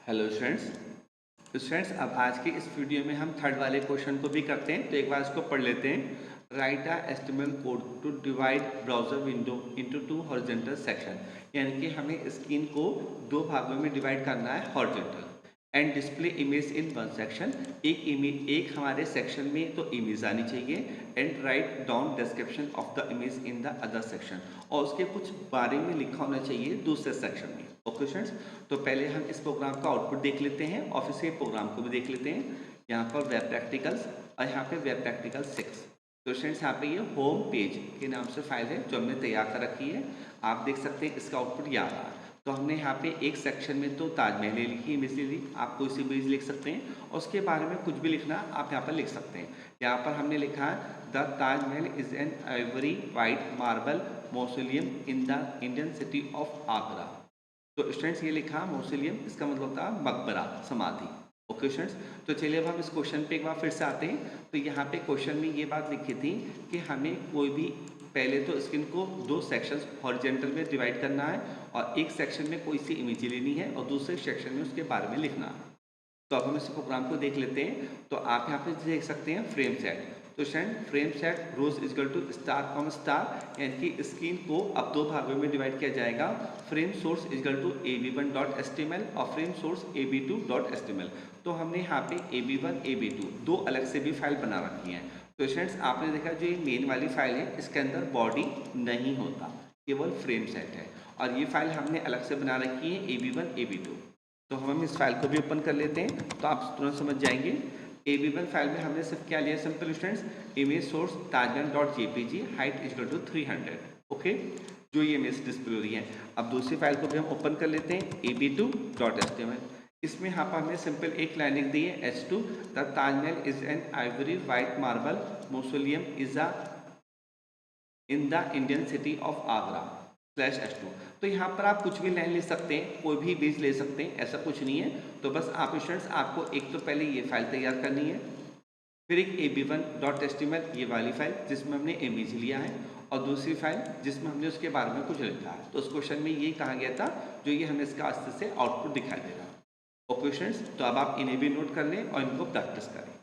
Hello students अब आज की इस वीडियो में हम थर्ड वाले क्वेश्चन को भी करते हैं। तो एक बार इसको पढ़ लेते हैं। Write a HTML code to divide browser window into two horizontal section, यानी कि हमें स्क्रीन को दो भागों में डिवाइड करना है horizontal and display image in one section. एक हमारे सेक्शन में तो इमेज आनी चाहिए and write down description of the image in the other section, और उसके कुछ बारे में लिखा होना चाहिए दूसरे सेक्शन में। ओके स्टूडेंट्स, तो पहले हम इस प्रोग्राम का आउटपुट देख लेते हैं और फिर से प्रोग्राम को भी देख लेते हैं। यहाँ पर वेब प्रैक्टिकल्स और यहाँ पे वेब प्रैक्टिकल 6। तो स्टूडेंट्स यहाँ पे ये होम पेज के नाम से फाइल है जो हमने तैयार कर रखी है। आप देख सकते हैं इसका आउटपुट यहाँ रहा। तो हमने यहाँ पे एक सेक्शन में तो ताजमहल लिखी, इमेज ली, आप कोई सी इमेज लिख सकते हैं और उसके बारे में कुछ भी लिखना आप यहाँ पर लिख सकते हैं। यहाँ पर हमने लिखा है the Taj Mahal is an Ivory white marble mausoleum in the Indian city of Agra. तो स्टूडेंट्स ये लिखा मौसोलियम, इसका मतलब था मकबरा, समाधि। ओके स्टूडेंट्स, तो चलिए अब हम इस क्वेश्चन पे एक बार फिर से आते हैं। तो यहाँ पे क्वेश्चन में ये बात लिखी थी कि हमें कोई भी पहले तो स्क्रीन को दो सेक्शंस हॉरिजॉन्टल में डिवाइड करना है और एक सेक्शन में कोई सी इमेज लेनी है और दूसरे सेक्शन में उसके बारे में लिखना है। तो अब हम इस प्रोग्राम को देख लेते हैं। तो आप यहाँ पे देख सकते हैं फ्रेम सेट। तो student frame set rows is equal to star comma star, यानी कि स्क्रीन को अब दो भागों में डिवाइड किया जाएगा। Frame source is equal to ab1.html और फ्रेम सोर्स ab2.html। तो हमने यहाँ पे ab1 ab2 दो अलग से भी फाइल बना रखी हैं। तो स्टूडेंट्स आपने देखा जो ये मेन वाली फाइल है इसके अंदर बॉडी नहीं होता, केवल फ्रेम सेट है, और ये फाइल हमने अलग से बना रखी है ab1 ab2। तो हम इस फाइल को भी ओपन कर लेते हैं तो आप तुरंत समझ जाएंगे। ab1 फाइल में हमने सिर्फ क्या लिया, सिंपल स्टूडेंट्स, इमेज सोर्स ताजमहल.jpg, हाइट इक्वल टू 300। ओके, जो ये इमेज डिस्प्ले हो रही है। अब दूसरी फाइल को भी हम ओपन कर लेते हैं ab2.html। इसमें यहाँ पर हमने सिंपल एक लाइन लिख दी है h2 the Taj Mahal is an Ivory white marble mausoleum is a in the Indian city of Agra /h2। तो यहाँ पर आप कुछ भी लाइन ले सकते हैं, कोई भी इमेज ले सकते हैं, ऐसा कुछ नहीं है। तो बस आप स्टूडेंट्स आपको एक तो पहले ये फाइल तैयार करनी है, फिर एक ab1.html ये वाली फाइल जिसमें हमने इमेज लिया है, और दूसरी फाइल जिसमें हमने उसके बारे में कुछ लिखा है। तो उस क्वेश्चन में ये कहा गया था जो ये हमें इसका अस्तर से आउटपुट दिखाई दे रहा है। ओके स्टूडेंट्स, तो अब आप इन्हें भी नोट कर लें और इनको प्रैक्टिस करें।